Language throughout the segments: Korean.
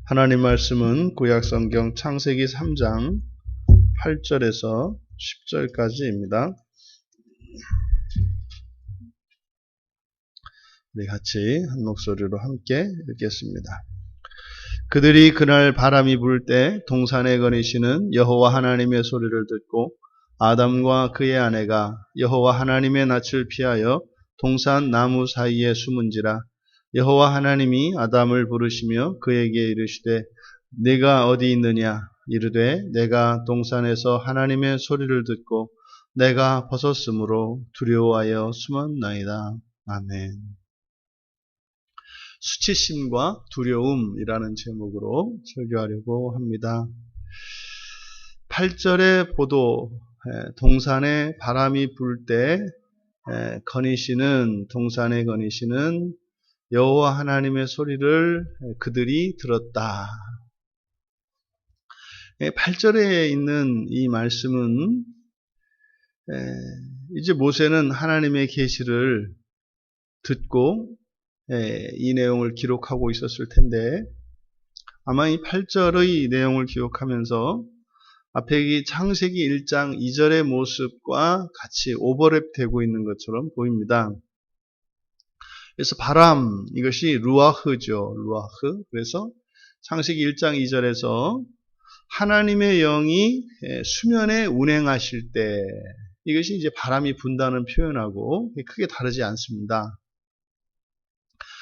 하나님 말씀은 구약성경 창세기 3장 8절에서 10절까지입니다. 우리 같이 한 목소리로 함께 읽겠습니다. 그들이 그날 바람이 불 때 동산에 거니시는 여호와 하나님의 소리를 듣고 아담과 그의 아내가 여호와 하나님의 낯을 피하여 동산 나무 사이에 숨은지라. 여호와 하나님이 아담을 부르시며 그에게 이르시되 네가 어디 있느냐? 이르되 내가 동산에서 하나님의 소리를 듣고 내가 벗었으므로 두려워하여 숨었나이다. 아멘. 수치심과 두려움이라는 제목으로 설교하려고 합니다. 8절의 보도, 동산에 바람이 불 때 동산에 거니시는 여호와 하나님의 소리를 그들이 들었다. 8절에 있는 이 말씀은 이제 모세는 하나님의 계시를 듣고 이 내용을 기록하고 있었을 텐데 아마 이 8절의 내용을 기록하면서 앞에 이 창세기 1장 2절의 모습과 같이 오버랩되고 있는 것처럼 보입니다. 그래서 바람, 이것이 루아흐죠. 루아흐. 그래서 창세기 1장 2절에서 하나님의 영이 수면에 운행하실 때 이것이 이제 바람이 분다는 표현하고 크게 다르지 않습니다.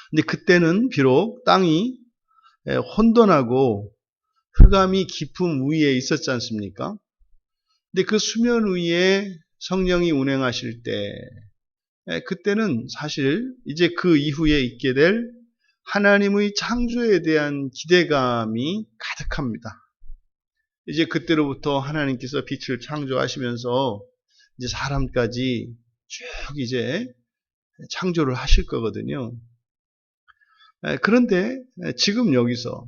근데 그때는 비록 땅이 혼돈하고 흑암이 깊음 위에 있었지 않습니까? 근데 그 수면 위에 성령이 운행하실 때 그때는 사실 이제 그 이후에 있게 될 하나님의 창조에 대한 기대감이 가득합니다. 이제 그때로부터 하나님께서 빛을 창조하시면서 이제 사람까지 쭉 이제 창조를 하실 거거든요. 그런데 지금 여기서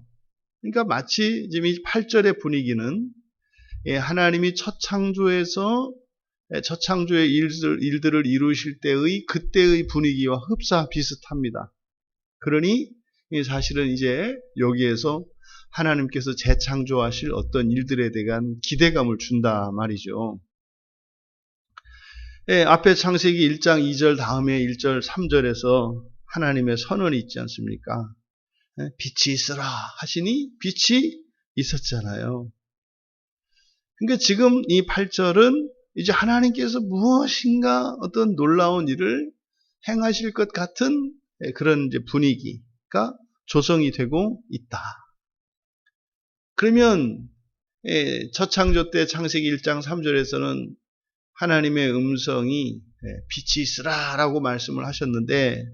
그러니까 마치 지금 이 8절의 분위기는 하나님이 첫 창조의 일들을 이루실 때의 그때의 분위기와 흡사 비슷합니다. 그러니 사실은 이제 여기에서 하나님께서 재창조하실 어떤 일들에 대한 기대감을 준다 말이죠. 앞에 창세기 1장 2절 다음에 1절 3절에서 하나님의 선언이 있지 않습니까? 빛이 있으라 하시니 빛이 있었잖아요. 그러니까 지금 이 8절은 이제 하나님께서 무엇인가 어떤 놀라운 일을 행하실 것 같은 그런 이제 분위기가 조성이 되고 있다. 그러면 첫 창조 때 창세기 1장 3절에서는 하나님의 음성이 빛이 있으라라고 말씀을 하셨는데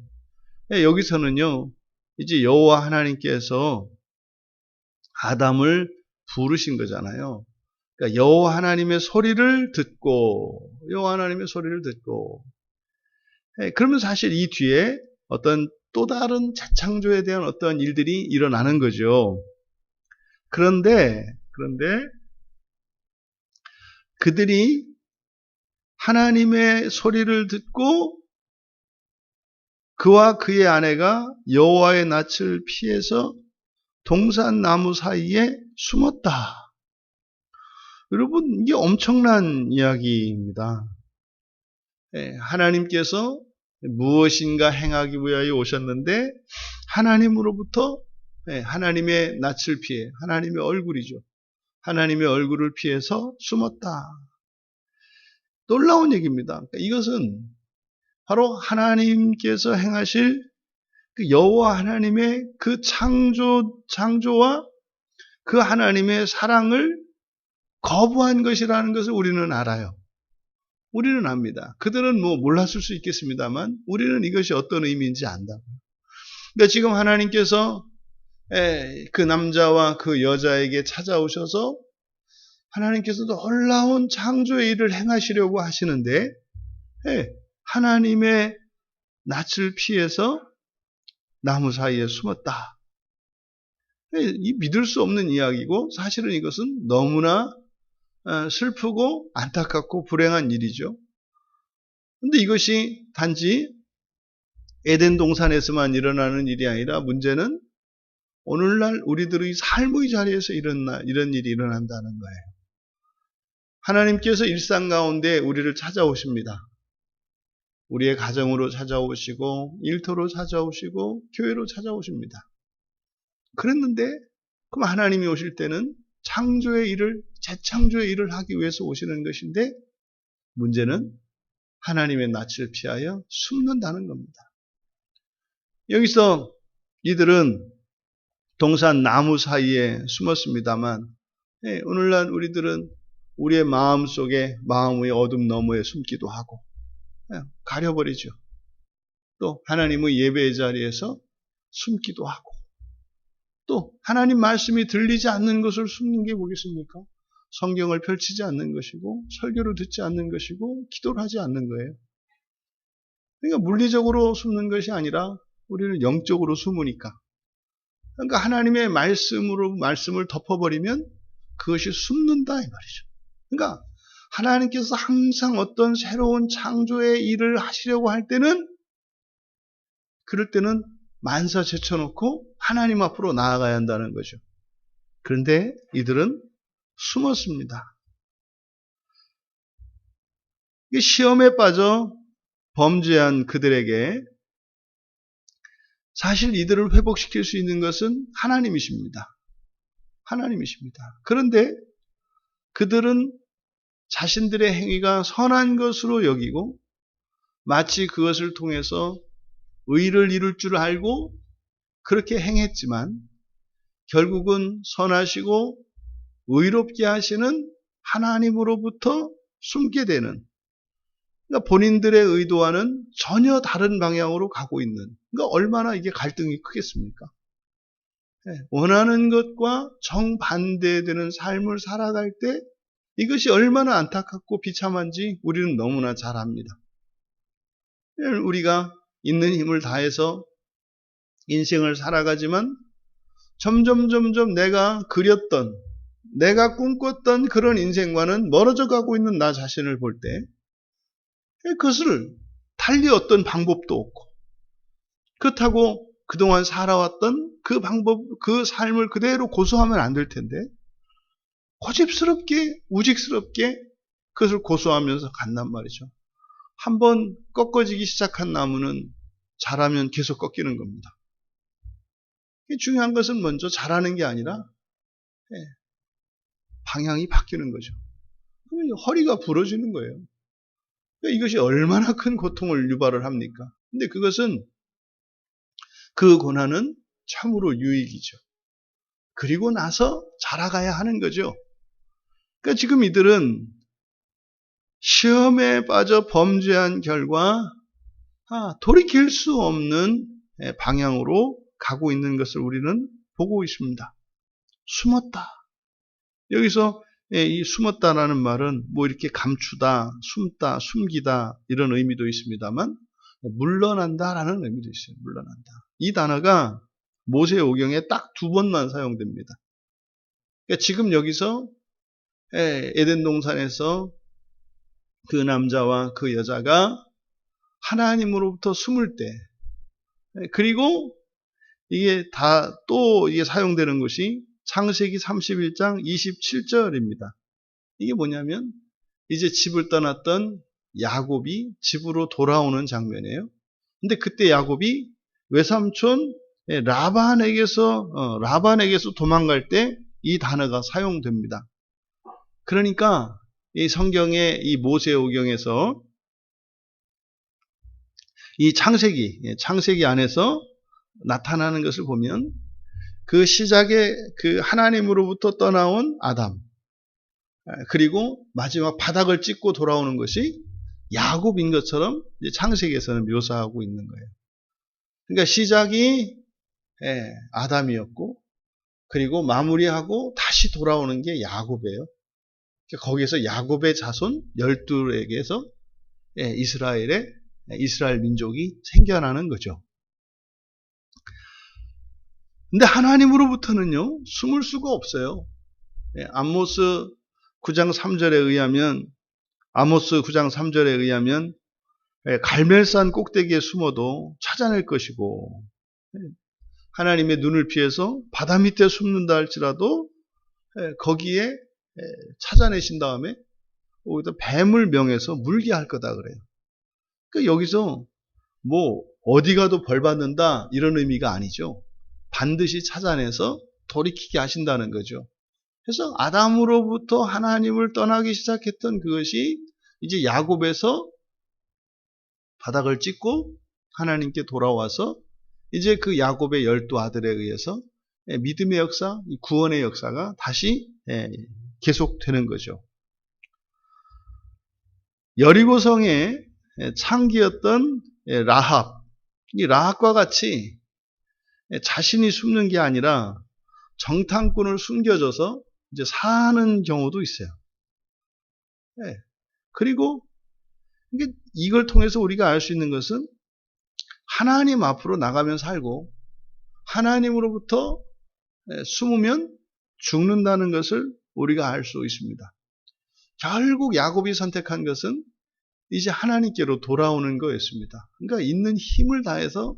여기서는요. 이제 여호와 하나님께서 아담을 부르신 거잖아요. 그러니까 여호와 하나님의 소리를 듣고 그러면 사실 이 뒤에 어떤 또 다른 재창조에 대한 어떤 일들이 일어나는 거죠. 그런데 그들이 하나님의 소리를 듣고 그와 그의 아내가 여호와의 낯을 피해서 동산 나무 사이에 숨었다. 여러분, 이게 엄청난 이야기입니다. 하나님께서 무엇인가 행하기 위하여 오셨는데 하나님으로부터 하나님의 낯을 피해 하나님의 얼굴이죠. 하나님의 얼굴을 피해서 숨었다. 놀라운 얘기입니다. 이것은 바로 하나님께서 행하실 그 여호와 하나님의 그 창조와 그 하나님의 사랑을 거부한 것이라는 것을 우리는 알아요. 우리는 압니다. 그들은 몰랐을 수 있겠습니다만 우리는 이것이 어떤 의미인지 안다고요. 그러니까 지금 하나님께서 그 남자와 그 여자에게 찾아오셔서 하나님께서도 놀라운 창조의 일을 행하시려고 하시는데 하나님의 낯을 피해서 나무 사이에 숨었다. 이 믿을 수 없는 이야기고 사실은 이것은 너무나 슬프고 안타깝고 불행한 일이죠. 그런데 이것이 단지 에덴 동산에서만 일어나는 일이 아니라 문제는 오늘날 우리들의 삶의 자리에서 이런 일이 일어난다는 거예요. 하나님께서 일상 가운데 우리를 찾아오십니다. 우리의 가정으로 찾아오시고 일터로 찾아오시고 교회로 찾아오십니다. 그랬는데 그럼 하나님이 오실 때는 창조의 일을, 재창조의 일을 하기 위해서 오시는 것인데 문제는 하나님의 낯을 피하여 숨는다는 겁니다. 여기서 이들은 동산 나무 사이에 숨었습니다만 오늘날 우리들은 우리의 마음 속에 마음의 어둠 너머에 숨기도 하고 가려버리죠. 또 하나님의 예배의 자리에서 숨기도 하고 또 하나님 말씀이 들리지 않는 것을 숨는 게 뭐겠습니까? 성경을 펼치지 않는 것이고 설교를 듣지 않는 것이고 기도를 하지 않는 거예요. 그러니까 물리적으로 숨는 것이 아니라 우리는 영적으로 숨으니까. 그러니까 하나님의 말씀을 덮어버리면 그것이 숨는다 이 말이죠. 그러니까 하나님께서 항상 어떤 새로운 창조의 일을 하시려고 할 때는 그럴 때는 만사 제쳐놓고 하나님 앞으로 나아가야 한다는 거죠. 그런데 이들은 숨었습니다. 시험에 빠져 범죄한 그들에게 사실 이들을 회복시킬 수 있는 것은 하나님이십니다. 하나님이십니다. 그런데 그들은 자신들의 행위가 선한 것으로 여기고 마치 그것을 통해서 의를 이룰 줄 알고 그렇게 행했지만 결국은 선하시고 의롭게 하시는 하나님으로부터 숨게 되는, 그러니까 본인들의 의도와는 전혀 다른 방향으로 가고 있는, 그러니까 얼마나 이게 갈등이 크겠습니까? 원하는 것과 정반대되는 삶을 살아갈 때 이것이 얼마나 안타깝고 비참한지 우리는 너무나 잘 압니다. 우리가 있는 힘을 다해서 인생을 살아가지만 점점 내가 그렸던, 내가 꿈꿨던 그런 인생과는 멀어져 가고 있는 나 자신을 볼 때 그것을 달리 어떤 방법도 없고 그렇다고 그동안 살아왔던 그 방법, 그 삶을 그대로 고수하면 안 될 텐데 고집스럽게, 우직스럽게 그것을 고수하면서 간단 말이죠. 한번 꺾어지기 시작한 나무는 자라면 계속 꺾이는 겁니다. 중요한 것은 먼저 자라는 게 아니라 방향이 바뀌는 거죠. 그러면 허리가 부러지는 거예요. 이것이 얼마나 큰 고통을 유발을 합니까? 근데 그것은, 그 고난은 참으로 유익이죠. 그리고 나서 자라가야 하는 거죠. 그러니까 지금 이들은 시험에 빠져 범죄한 결과 돌이킬 수 없는 방향으로 가고 있는 것을 우리는 보고 있습니다. 숨었다. 여기서 이 숨었다라는 말은 뭐 이렇게 감추다, 숨다, 숨기다 이런 의미도 있습니다만 물러난다라는 의미도 있어요. 물러난다. 이 단어가 모세오경에 딱 2번만 사용됩니다. 그러니까 지금 여기서 에덴 동산에서 그 남자와 그 여자가 하나님으로부터 숨을 때, 그리고 이게 다 또 이게 사용되는 것이 창세기 31장 27절입니다. 이게 뭐냐면 이제 집을 떠났던 야곱이 집으로 돌아오는 장면이에요. 근데 그때 야곱이 외삼촌 라반에게서 도망갈 때 이 단어가 사용됩니다. 그러니까 이 성경의 이 모세오경에서 이 창세기 안에서 나타나는 것을 보면 그 시작에 그 하나님으로부터 떠나온 아담, 그리고 마지막 바닥을 찍고 돌아오는 것이 야곱인 것처럼 창세기에서는 묘사하고 있는 거예요. 그러니까 시작이 아담이었고 그리고 마무리하고 다시 돌아오는 게 야곱이에요. 거기에서 야곱의 자손 12에게서 이스라엘 민족이 생겨나는 거죠. 근데 하나님으로부터는요, 숨을 수가 없어요. 아모스 9장 3절에 의하면 갈멜산 꼭대기에 숨어도 찾아낼 것이고, 하나님의 눈을 피해서 바다 밑에 숨는다 할지라도 거기에 찾아내신 다음에 거기다 뱀을 명해서 물게 할 거다 그래요. 그러니까 여기서 뭐 어디 가도 벌 받는다 이런 의미가 아니죠. 반드시 찾아내서 돌이키게 하신다는 거죠. 그래서 아담으로부터 하나님을 떠나기 시작했던 그것이 이제 야곱에서 바닥을 찍고 하나님께 돌아와서 이제 그 야곱의 12아들에 의해서 믿음의 역사, 구원의 역사가 다시 계속되는 거죠. 여리고성의 창기였던 라합, 이 라합과 같이 자신이 숨는 게 아니라 정탐꾼을 숨겨줘서 이제 사는 경우도 있어요. 그리고 이걸 통해서 우리가 알 수 있는 것은 하나님 앞으로 나가면 살고 하나님으로부터 숨으면 죽는다는 것을 우리가 알 수 있습니다. 결국 야곱이 선택한 것은 이제 하나님께로 돌아오는 거였습니다. 그러니까 있는 힘을 다해서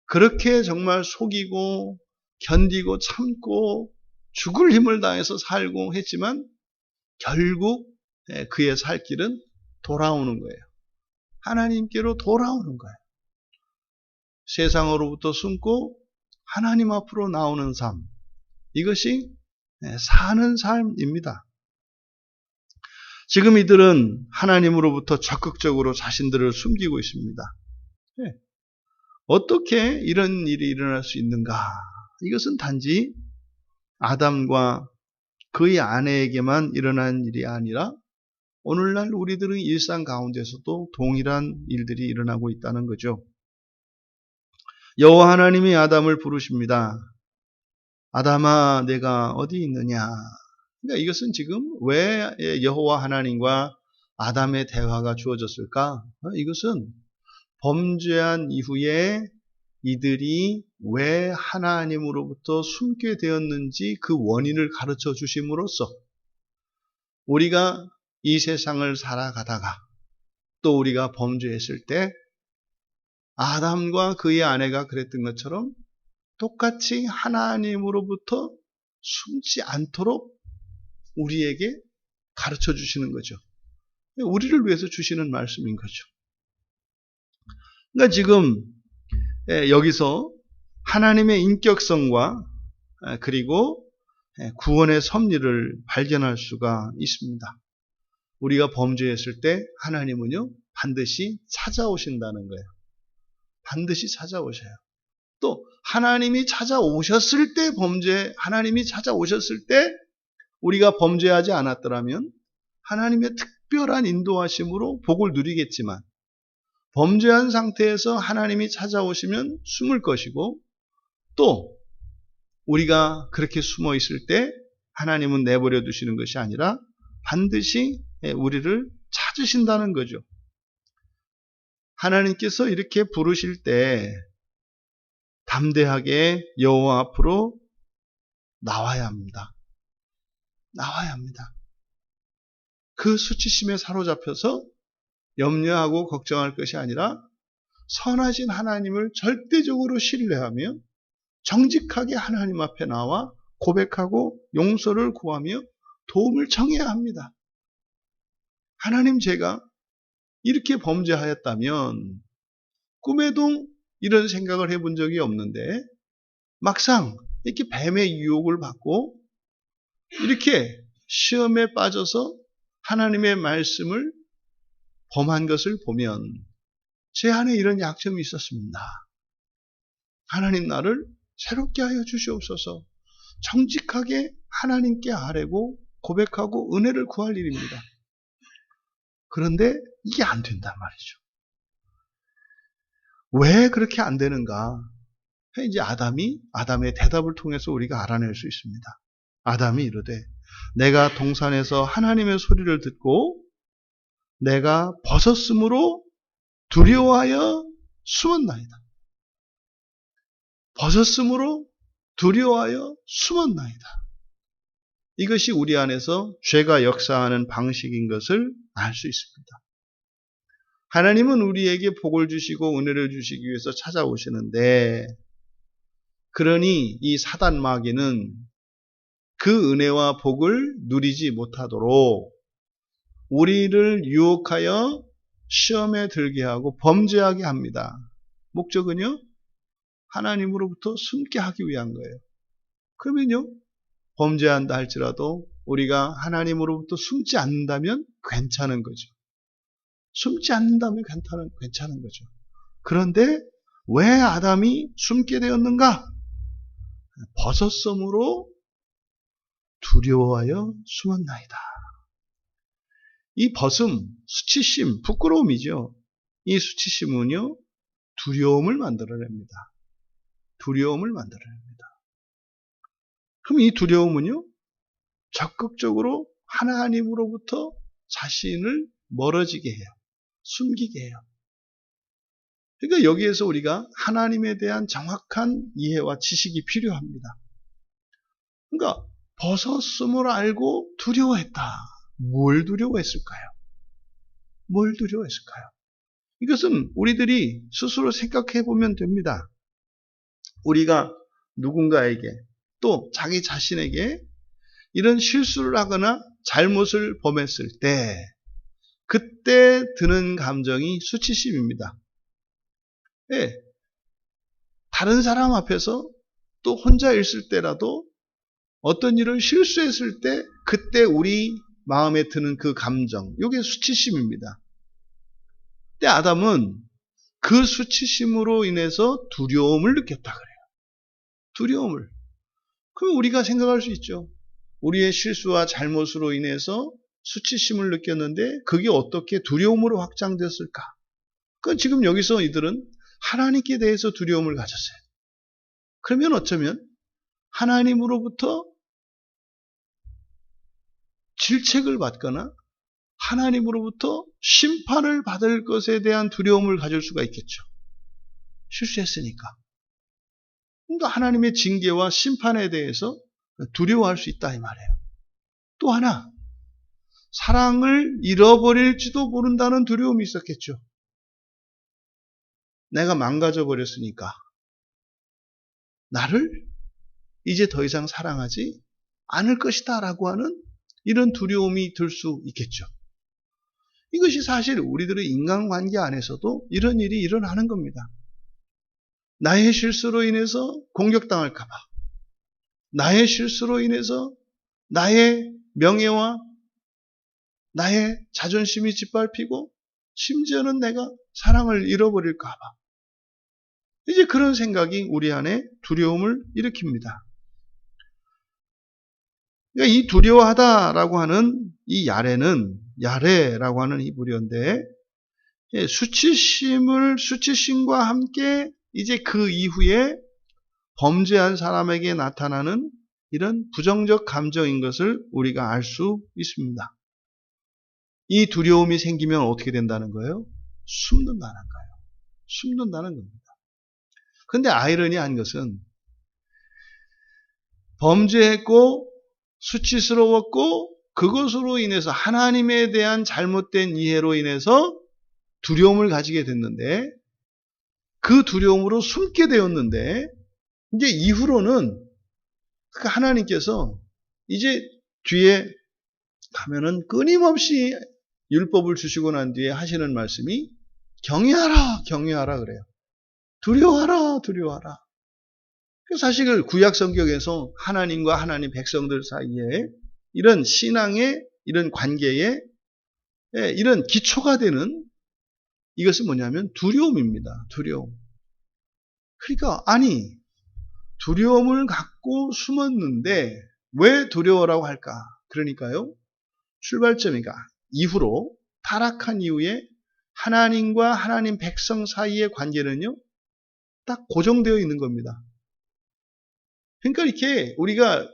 그렇게 정말 속이고 견디고 참고 죽을 힘을 다해서 살고 했지만 결국 그의 살 길은 돌아오는 거예요. 하나님께로 돌아오는 거예요. 세상으로부터 숨고 하나님 앞으로 나오는 삶, 이것이 사는 삶입니다. 지금 이들은 하나님으로부터 적극적으로 자신들을 숨기고 있습니다. 어떻게 이런 일이 일어날 수 있는가? 이것은 단지 아담과 그의 아내에게만 일어난 일이 아니라 오늘날 우리들의 일상 가운데서도 동일한 일들이 일어나고 있다는 거죠. 여호와 하나님이 아담을 부르십니다. 아담아, 내가 어디 있느냐? 그러니까 이것은 지금 왜 여호와 하나님과 아담의 대화가 주어졌을까? 이것은 범죄한 이후에 이들이 왜 하나님으로부터 숨게 되었는지 그 원인을 가르쳐 주심으로써 우리가 이 세상을 살아가다가 또 우리가 범죄했을 때 아담과 그의 아내가 그랬던 것처럼 똑같이 하나님으로부터 숨지 않도록 우리에게 가르쳐 주시는 거죠. 우리를 위해서 주시는 말씀인 거죠. 그러니까 지금 여기서 하나님의 인격성과 그리고 구원의 섭리를 발견할 수가 있습니다. 우리가 범죄했을 때 하나님은요 반드시 찾아오신다는 거예요. 반드시 찾아오셔요. 또 하나님이 찾아오셨을 때 하나님이 찾아오셨을 때 우리가 범죄하지 않았더라면 하나님의 특별한 인도하심으로 복을 누리겠지만 범죄한 상태에서 하나님이 찾아오시면 숨을 것이고 또 우리가 그렇게 숨어 있을 때 하나님은 내버려 두시는 것이 아니라 반드시 우리를 찾으신다는 거죠. 하나님께서 이렇게 부르실 때 담대하게 여호와 앞으로 나와야 합니다. 나와야 합니다. 그 수치심에 사로잡혀서 염려하고 걱정할 것이 아니라 선하신 하나님을 절대적으로 신뢰하며 정직하게 하나님 앞에 나와 고백하고 용서를 구하며 도움을 청해야 합니다. 하나님, 제가 이렇게 범죄하였다면 꿈에도 이런 생각을 해본 적이 없는데 막상 이렇게 뱀의 유혹을 받고 이렇게 시험에 빠져서 하나님의 말씀을 범한 것을 보면 제 안에 이런 약점이 있었습니다. 하나님, 나를 새롭게 하여 주시옵소서. 정직하게 하나님께 아뢰고 고백하고 은혜를 구할 일입니다. 그런데 이게 안 된단 말이죠. 왜 그렇게 안 되는가? 이제 아담의 대답을 통해서 우리가 알아낼 수 있습니다. 아담이 이르되 내가 동산에서 하나님의 소리를 듣고 내가 벗었으므로 두려워하여 숨었나이다. 벗었으므로 두려워하여 숨었나이다. 이것이 우리 안에서 죄가 역사하는 방식인 것을 알 수 있습니다. 하나님은 우리에게 복을 주시고 은혜를 주시기 위해서 찾아오시는데 그러니 이 사단 마귀는 그 은혜와 복을 누리지 못하도록 우리를 유혹하여 시험에 들게 하고 범죄하게 합니다. 목적은요, 하나님으로부터 숨게 하기 위한 거예요. 그러면요, 범죄한다 할지라도 우리가 하나님으로부터 숨지 않는다면 괜찮은 거죠. 숨지 않는다면 괜찮은 거죠. 그런데 왜 아담이 숨게 되었는가? 버섯섬으로 두려워하여 숨었나이다. 이 벗음, 수치심, 부끄러움이죠. 이 수치심은요, 두려움을 만들어냅니다. 두려움을 만들어냅니다. 그럼 이 두려움은요, 적극적으로 하나님으로부터 자신을 멀어지게 해요. 숨기게 해요. 그러니까 여기에서 우리가 하나님에 대한 정확한 이해와 지식이 필요합니다. 그러니까 벗었음을 알고 두려워했다. 뭘 두려워했을까요? 뭘 두려워했을까요? 이것은 우리들이 스스로 생각해 보면 됩니다. 우리가 누군가에게 또 자기 자신에게 이런 실수를 하거나 잘못을 범했을 때 그때 드는 감정이 수치심입니다. 예, 다른 사람 앞에서 또 혼자 있을 때라도 어떤 일을 실수했을 때 그때 우리 마음에 드는 그 감정, 이게 수치심입니다. 근데 아담은 그 수치심으로 인해서 두려움을 느꼈다 그래요. 두려움을. 그럼 우리가 생각할 수 있죠. 우리의 실수와 잘못으로 인해서 수치심을 느꼈는데 그게 어떻게 두려움으로 확장됐을까? 그건 지금 여기서 이들은 하나님께 대해서 두려움을 가졌어요. 그러면 어쩌면 하나님으로부터 질책을 받거나 하나님으로부터 심판을 받을 것에 대한 두려움을 가질 수가 있겠죠. 실수했으니까. 그러니까 하나님의 징계와 심판에 대해서 두려워할 수 있다 이 말이에요. 또 하나, 사랑을 잃어버릴지도 모른다는 두려움이 있었겠죠. 내가 망가져 버렸으니까 나를 이제 더 이상 사랑하지 않을 것이다 라고 하는 이런 두려움이 들 수 있겠죠. 이것이 사실 우리들의 인간관계 안에서도 이런 일이 일어나는 겁니다. 나의 실수로 인해서 공격당할까 봐, 나의 실수로 인해서 나의 명예와 나의 자존심이 짓밟히고 심지어는 내가 사랑을 잃어버릴까 봐. 이제 그런 생각이 우리 안에 두려움을 일으킵니다. 그러니까 이 두려워하다라고 하는 이 야레라고 하는 히브리어인데, 수치심과 함께 이제 그 이후에 범죄한 사람에게 나타나는 이런 부정적 감정인 것을 우리가 알 수 있습니다. 이 두려움이 생기면 어떻게 된다는 거예요? 숨는다는 거예요. 숨는다는 겁니다. 그런데 아이러니한 것은 범죄했고 수치스러웠고 그것으로 인해서 하나님에 대한 잘못된 이해로 인해서 두려움을 가지게 됐는데 그 두려움으로 숨게 되었는데 이제 이후로는 하나님께서 이제 뒤에 가면은 끊임없이 율법을 주시고 난 뒤에 하시는 말씀이 경외하라 그래요. 두려워하라. 사실 구약 성경에서 하나님과 하나님 백성들 사이에 이런 신앙의 이런 관계에 이런 기초가 되는 이것은 뭐냐면 두려움입니다. 두려움. 그러니까 두려움을 갖고 숨었는데 왜 두려워라고 할까? 그러니까요. 출발점이니까 이후로 타락한 이후에 하나님과 하나님 백성 사이의 관계는요. 딱 고정되어 있는 겁니다. 그러니까 이렇게 우리가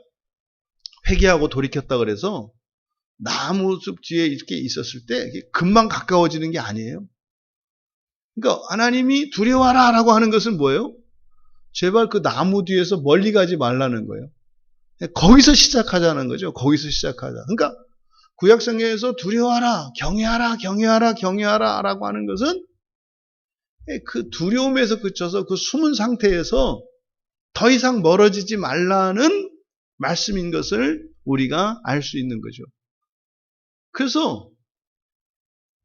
회개하고 돌이켰다 그래서 나무숲 뒤에 이렇게 있었을 때 금방 가까워지는 게 아니에요. 그러니까 하나님이 두려워하라 라고 하는 것은 뭐예요? 제발 그 나무 뒤에서 멀리 가지 말라는 거예요. 거기서 시작하자는 거죠. 거기서 시작하자. 그러니까 구약성경에서 두려워하라, 경외하라 라고 하는 것은 그 두려움에서 그쳐서 그 숨은 상태에서 더 이상 멀어지지 말라는 말씀인 것을 우리가 알 수 있는 거죠. 그래서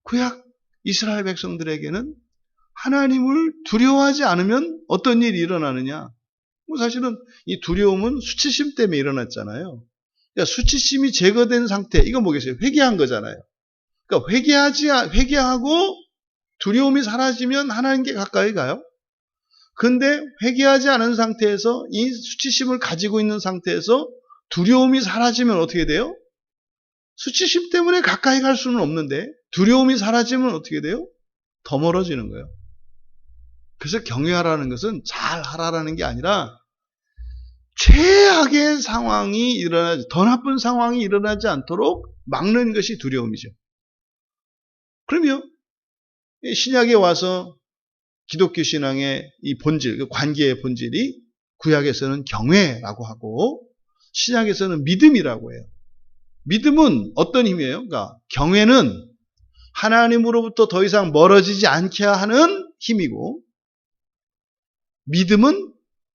구약 이스라엘 백성들에게는 하나님을 두려워하지 않으면 어떤 일이 일어나느냐? 사실은 이 두려움은 수치심 때문에 일어났잖아요. 그러니까 수치심이 제거된 상태, 이건 뭐겠어요? 회개한 거잖아요. 그러니까 회개하고 두려움이 사라지면 하나님께 가까이 가요. 근데 회개하지 않은 상태에서 이 수치심을 가지고 있는 상태에서 두려움이 사라지면 어떻게 돼요? 수치심 때문에 가까이 갈 수는 없는데 두려움이 사라지면 어떻게 돼요? 더 멀어지는 거예요. 그래서 경외하라는 것은 잘 하라라는 게 아니라 최악의 상황이 더 나쁜 상황이 일어나지 않도록 막는 것이 두려움이죠. 그러면 신약에 와서 기독교 신앙의 이 본질, 관계의 본질이 구약에서는 경외라고 하고 신약에서는 믿음이라고 해요. 믿음은 어떤 힘이에요? 그러니까 경외는 하나님으로부터 더 이상 멀어지지 않게 하는 힘이고 믿음은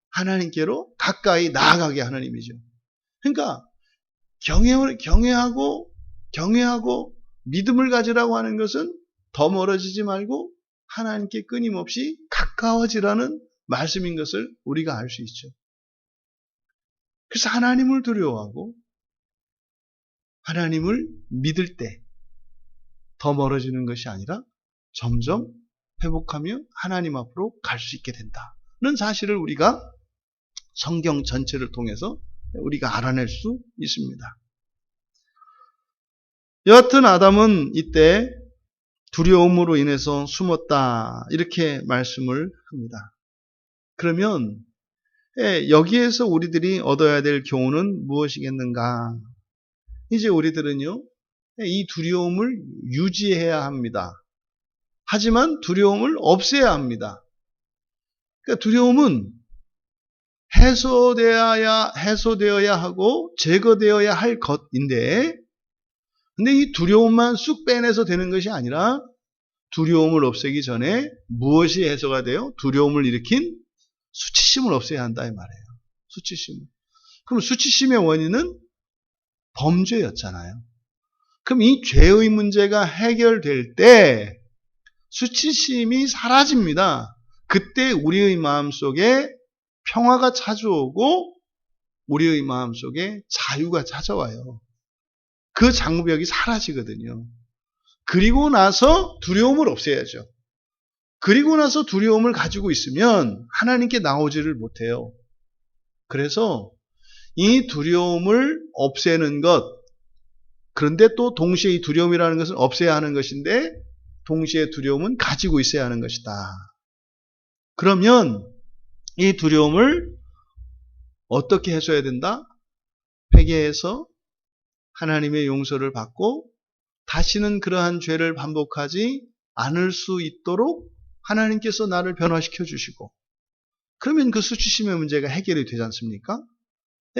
하나님께로 가까이 나아가게 하는 힘이죠. 그러니까 경외하고 믿음을 가지라고 하는 것은 더 멀어지지 말고 하나님께 끊임없이 가까워지라는 말씀인 것을 우리가 알 수 있죠. 그래서 하나님을 두려워하고 하나님을 믿을 때 더 멀어지는 것이 아니라 점점 회복하며 하나님 앞으로 갈 수 있게 된다는 사실을 우리가 성경 전체를 통해서 우리가 알아낼 수 있습니다. 여하튼 아담은 이때 두려움으로 인해서 숨었다 이렇게 말씀을 합니다. 그러면 여기에서 우리들이 얻어야 될 교훈은 무엇이겠는가? 이제 우리들은요, 이 두려움을 유지해야 합니다. 하지만 두려움을 없애야 합니다. 그러니까 두려움은 해소되어야 하고 제거되어야 할 것인데, 근데 이 두려움만 쑥 빼내서 되는 것이 아니라 두려움을 없애기 전에 무엇이 해소가 돼요? 두려움을 일으킨 수치심을 없애야 한다 이 말이에요. 수치심. 그럼 수치심의 원인은 범죄였잖아요. 그럼 이 죄의 문제가 해결될 때 수치심이 사라집니다. 그때 우리의 마음속에 평화가 찾아오고 우리의 마음속에 자유가 찾아와요. 그 장벽이 사라지거든요. 그리고 나서 두려움을 없애야죠. 그리고 나서 두려움을 가지고 있으면 하나님께 나오지를 못해요. 그래서 이 두려움을 없애는 것, 그런데 또 동시에 이 두려움이라는 것은 없애야 하는 것인데 동시에 두려움은 가지고 있어야 하는 것이다. 그러면 이 두려움을 어떻게 해소해야 된다? 회개해서 하나님의 용서를 받고 다시는 그러한 죄를 반복하지 않을 수 있도록 하나님께서 나를 변화시켜 주시고 그러면 그 수치심의 문제가 해결이 되지 않습니까?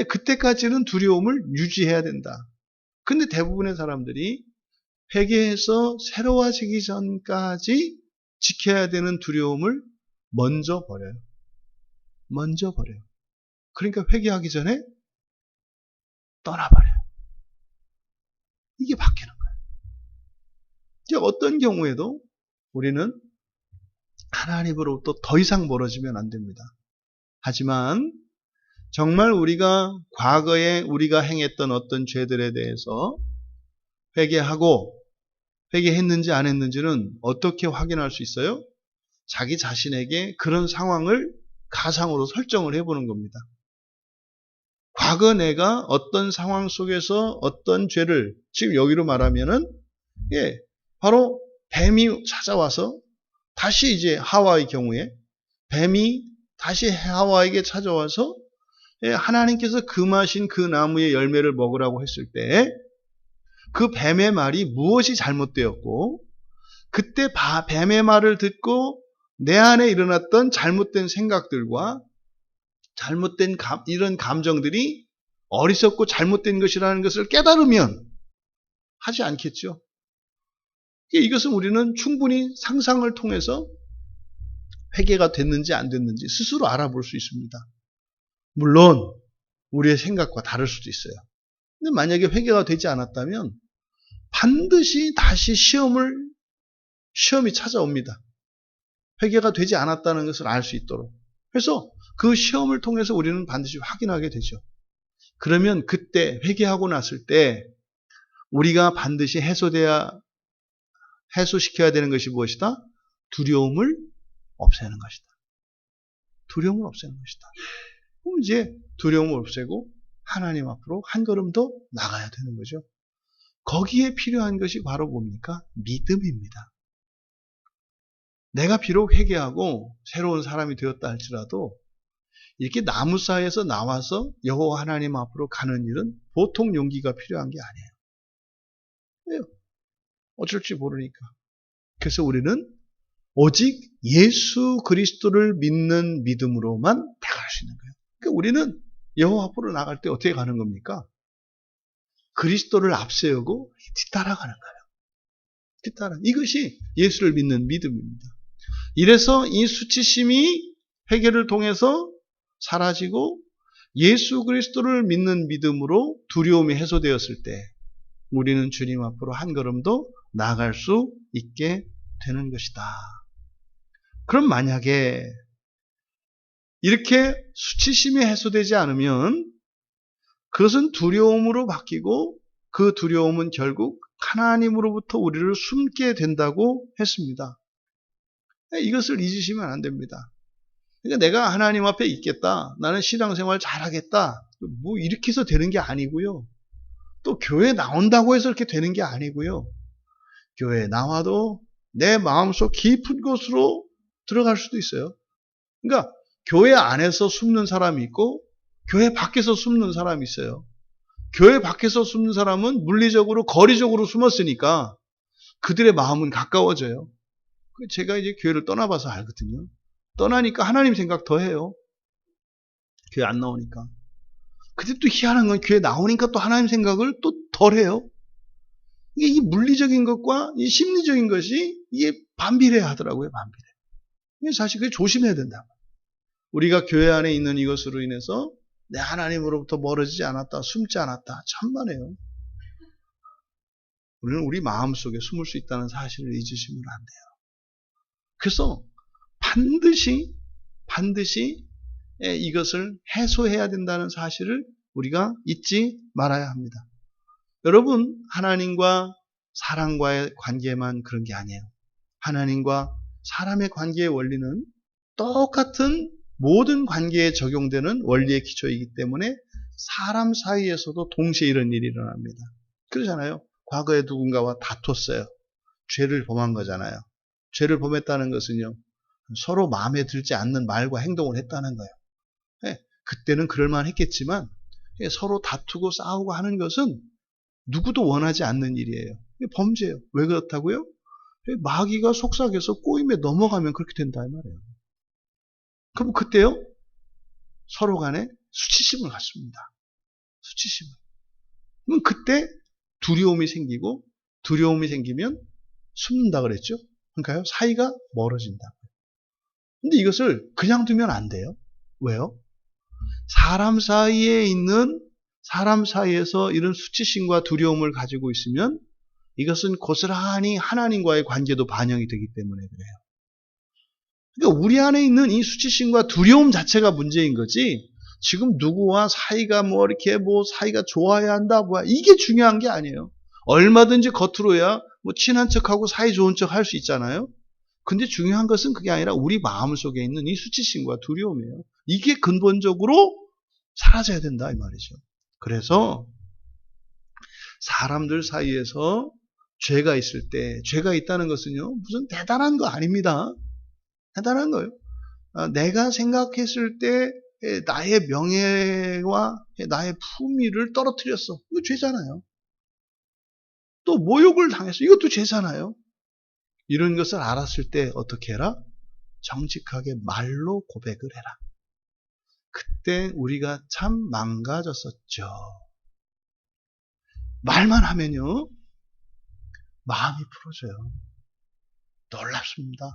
그때까지는 두려움을 유지해야 된다. 근데 대부분의 사람들이 회개해서 새로워지기 전까지 지켜야 되는 두려움을 먼저 버려요. 그러니까 회개하기 전에 떠나버려요. 이게 바뀌는 거예요. 이제 어떤 경우에도 우리는 하나님으로부터 더 이상 멀어지면 안 됩니다. 하지만 정말 우리가 과거에 우리가 행했던 어떤 죄들에 대해서 회개했는지 안 했는지는 어떻게 확인할 수 있어요? 자기 자신에게 그런 상황을 가상으로 설정을 해보는 겁니다. 과거 내가 어떤 상황 속에서 어떤 죄를, 지금 여기로 말하면은, 바로 뱀이 찾아와서 다시 이제 하와의 경우에 뱀이 다시 하와에게 찾아와서 하나님께서 금하신 그 나무의 열매를 먹으라고 했을 때 그 뱀의 말이 무엇이 잘못되었고 그때 뱀의 말을 듣고 내 안에 일어났던 잘못된 생각들과 잘못된 이런 감정들이 어리석고 잘못된 것이라는 것을 깨달으면 하지 않겠죠. 이것은 우리는 충분히 상상을 통해서 회개가 됐는지 안 됐는지 스스로 알아볼 수 있습니다. 물론 우리의 생각과 다를 수도 있어요. 근데 만약에 회개가 되지 않았다면 반드시 다시 시험이 찾아옵니다. 회개가 되지 않았다는 것을 알 수 있도록. 그래서 그 시험을 통해서 우리는 반드시 확인하게 되죠. 그러면 그때 회개하고 났을 때 우리가 반드시 해소시켜야 되는 것이 무엇이다? 두려움을 없애는 것이다. 두려움을 없애는 것이다. 그럼 이제 두려움을 없애고 하나님 앞으로 한 걸음 더 나가야 되는 거죠. 거기에 필요한 것이 바로 뭡니까? 믿음입니다. 내가 비록 회개하고 새로운 사람이 되었다 할지라도 이렇게 나무 사이에서 나와서 여호와 하나님 앞으로 가는 일은 보통 용기가 필요한 게 아니에요. 왜요? 어쩔지 모르니까. 그래서 우리는 오직 예수 그리스도를 믿는 믿음으로만 나갈 수 있는 거예요. 그러니까 우리는 여호와 앞으로 나갈 때 어떻게 가는 겁니까? 그리스도를 앞세우고 뒤따라가는 거예요. 이것이 예수를 믿는 믿음입니다. 이래서 이 수치심이 회개를 통해서 사라지고 예수 그리스도를 믿는 믿음으로 두려움이 해소되었을 때 우리는 주님 앞으로 한 걸음 더 나아갈 수 있게 되는 것이다. 그럼 만약에 이렇게 수치심이 해소되지 않으면 그것은 두려움으로 바뀌고 그 두려움은 결국 하나님으로부터 우리를 숨게 된다고 했습니다. 이것을 잊으시면 안 됩니다. 그러니까 내가 하나님 앞에 있겠다. 나는 신앙생활 잘하겠다. 뭐 이렇게 해서 되는 게 아니고요. 또 교회 나온다고 해서 이렇게 되는 게 아니고요. 교회에 나와도 내 마음속 깊은 곳으로 들어갈 수도 있어요. 그러니까 교회 안에서 숨는 사람이 있고 교회 밖에서 숨는 사람이 있어요. 교회 밖에서 숨는 사람은 물리적으로 거리적으로 숨었으니까 그들의 마음은 가까워져요. 제가 이제 교회를 떠나봐서 알거든요. 떠나니까 하나님 생각 더 해요. 교회 안 나오니까. 근데 또 희한한 건 교회 나오니까 또 하나님 생각을 또 덜 해요. 이 물리적인 것과 이 심리적인 것이 이게 반비례 하더라고요. 반비례. 사실 그게 조심해야 된다. 우리가 교회 안에 있는 이것으로 인해서 내 하나님으로부터 멀어지지 않았다, 숨지 않았다. 천만에요. 우리는 우리 마음속에 숨을 수 있다는 사실을 잊으시면 안 돼요. 그래서 반드시 이것을 해소해야 된다는 사실을 우리가 잊지 말아야 합니다. 여러분, 하나님과 사람과의 관계만 그런 게 아니에요. 하나님과 사람의 관계의 원리는 똑같은 모든 관계에 적용되는 원리의 기초이기 때문에 사람 사이에서도 동시에 이런 일이 일어납니다. 그러잖아요. 과거에 누군가와 다퉜어요. 죄를 범한 거잖아요. 죄를 범했다는 것은요, 서로 마음에 들지 않는 말과 행동을 했다는 거예요. 그때는 그럴만 했겠지만 서로 다투고 싸우고 하는 것은 누구도 원하지 않는 일이에요. 범죄예요. 왜 그렇다고요? 마귀가 속삭여서 꼬임에 넘어가면 그렇게 된다 이 말이에요. 그럼 그때요, 서로 간에 수치심을 갖습니다. 수치심을. 그럼 그때 두려움이 생기고, 두려움이 생기면 숨는다 그랬죠? 그러니까요, 사이가 멀어진다고요. 근데 이것을 그냥 두면 안 돼요. 왜요? 사람 사이에서 이런 수치심과 두려움을 가지고 있으면 이것은 고스란히 하나님과의 관계도 반영이 되기 때문에 그래요. 그러니까 우리 안에 있는 이 수치심과 두려움 자체가 문제인 거지, 지금 누구와 사이가 사이가 좋아야 한다, 이게 중요한 게 아니에요. 얼마든지 겉으로야 친한 척하고 사이 좋은 척 할 수 있잖아요. 근데 중요한 것은 그게 아니라 우리 마음 속에 있는 이 수치심과 두려움이에요. 이게 근본적으로 사라져야 된다 이 말이죠. 그래서 사람들 사이에서 죄가 있을 때, 죄가 있다는 것은요, 무슨 대단한 거 아닙니다. 대단한 거예요. 내가 생각했을 때 나의 명예와 나의 품위를 떨어뜨렸어. 이거 죄잖아요. 또 모욕을 당했어. 이것도 죄잖아요. 이런 것을 알았을 때 어떻게 해라? 정직하게 말로 고백을 해라. 그때 우리가 참 망가졌었죠. 말만 하면요, 마음이 풀어져요. 놀랍습니다.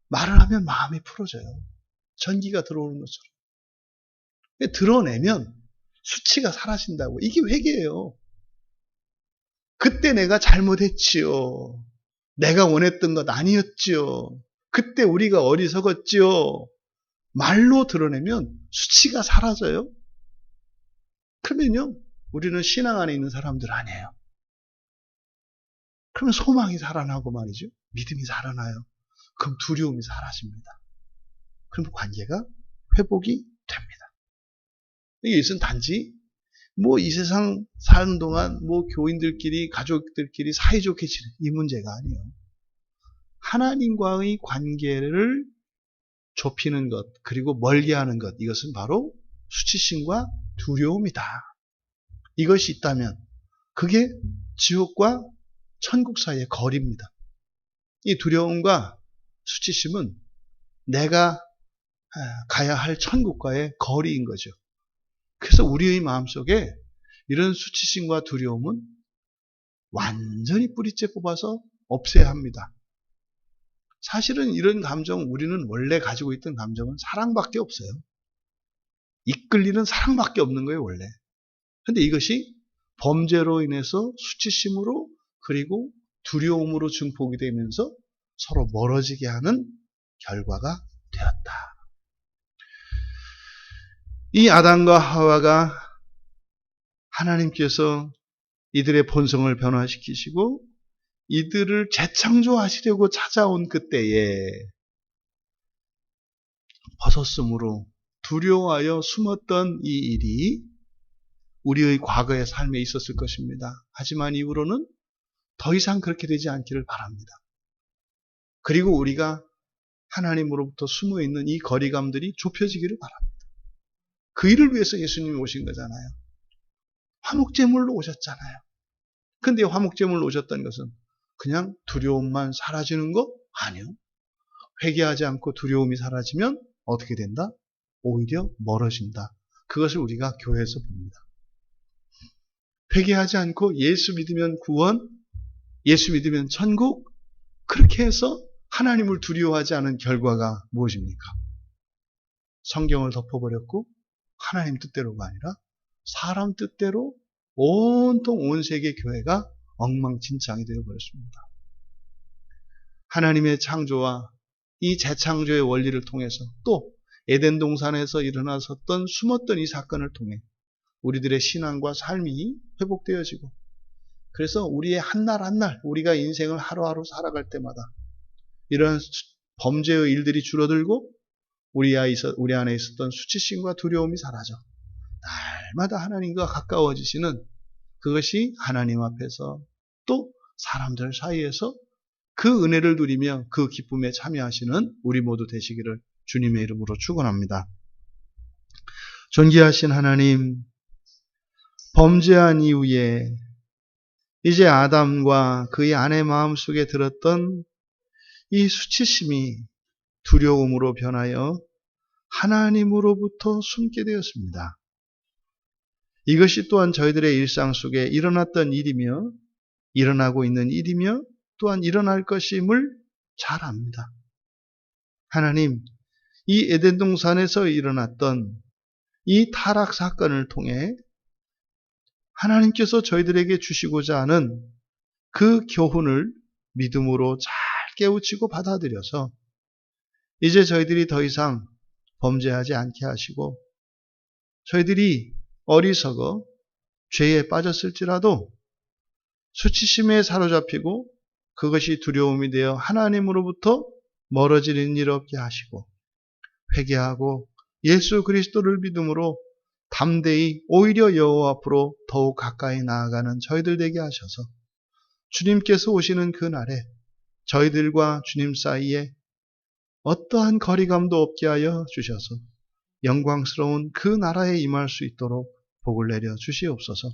말을 하면 마음이 풀어져요. 전기가 들어오는 것처럼. 드러내면 수치가 사라진다고. 이게 회개예요. 그때 내가 잘못했지요. 내가 원했던 것 아니었지요. 그때 우리가 어리석었지요. 말로 드러내면 수치가 사라져요. 그러면요, 우리는 신앙 안에 있는 사람들 아니에요. 그러면 소망이 살아나고 말이죠. 믿음이 살아나요. 그럼 두려움이 사라집니다. 그럼 관계가 회복이 됩니다. 이것은 단지 이 세상 사는 동안 교인들끼리, 가족들끼리 사이좋게 지내는 이 문제가 아니에요. 하나님과의 관계를 좁히는 것, 그리고 멀게 하는 것, 이것은 바로 수치심과 두려움이다. 이것이 있다면 그게 지옥과 천국 사이의 거리입니다. 이 두려움과 수치심은 내가 가야 할 천국과의 거리인 거죠. 그래서 우리의 마음속에 이런 수치심과 두려움은 완전히 뿌리째 뽑아서 없애야 합니다. 사실은 이런 감정, 우리는 원래 가지고 있던 감정은 사랑밖에 없어요. 이끌리는 사랑밖에 없는 거예요, 원래. 근데 이것이 범죄로 인해서 수치심으로 그리고 두려움으로 증폭이 되면서 서로 멀어지게 하는 결과가 되었다. 이 아담과 하와가 하나님께서 이들의 본성을 변화시키시고 이들을 재창조하시려고 찾아온 그때에 벗었으므로 두려워하여 숨었던 이 일이 우리의 과거의 삶에 있었을 것입니다. 하지만 이후로는 더 이상 그렇게 되지 않기를 바랍니다. 그리고 우리가 하나님으로부터 숨어있는 이 거리감들이 좁혀지기를 바랍니다. 그 일을 위해서 예수님이 오신 거잖아요. 화목제물로 오셨잖아요. 근데 화목제물로 오셨다는 것은 그냥 두려움만 사라지는 거? 아니요. 회개하지 않고 두려움이 사라지면 어떻게 된다? 오히려 멀어진다. 그것을 우리가 교회에서 봅니다. 회개하지 않고 예수 믿으면 구원, 예수 믿으면 천국, 그렇게 해서 하나님을 두려워하지 않은 결과가 무엇입니까? 성경을 덮어버렸고 하나님 뜻대로가 아니라 사람 뜻대로 온통 온 세계 교회가 엉망진창이 되어버렸습니다. 하나님의 창조와 이 재창조의 원리를 통해서 또 에덴 동산에서 일어났었던 숨었던 이 사건을 통해 우리들의 신앙과 삶이 회복되어지고 그래서 우리의 한날 한날 우리가 인생을 하루하루 살아갈 때마다 이런 범죄의 일들이 줄어들고 우리 안에 있었던 수치심과 두려움이 사라져 날마다 하나님과 가까워지시는 그것이 하나님 앞에서 또 사람들 사이에서 그 은혜를 누리며 그 기쁨에 참여하시는 우리 모두 되시기를 주님의 이름으로 축원합니다. 존귀하신 하나님, 범죄한 이후에 이제 아담과 그의 아내 마음속에 들었던 이 수치심이 두려움으로 변하여 하나님으로부터 숨게 되었습니다. 이것이 또한 저희들의 일상 속에 일어났던 일이며 일어나고 있는 일이며 또한 일어날 것임을 잘 압니다. 하나님, 이 에덴 동산에서 일어났던 이 타락 사건을 통해 하나님께서 저희들에게 주시고자 하는 그 교훈을 믿음으로 잘 깨우치고 받아들여서 이제 저희들이 더 이상 범죄하지 않게 하시고 저희들이 어리석어 죄에 빠졌을지라도 수치심에 사로잡히고 그것이 두려움이 되어 하나님으로부터 멀어지는 일 없게 하시고 회개하고 예수 그리스도를 믿음으로 담대히 오히려 여호와 앞으로 더욱 가까이 나아가는 저희들 되게 하셔서 주님께서 오시는 그날에 저희들과 주님 사이에 어떠한 거리감도 없게 하여 주셔서 영광스러운 그 나라에 임할 수 있도록 복을 내려 주시옵소서.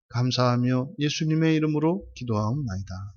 감사하며 예수님의 이름으로 기도하옵나이다.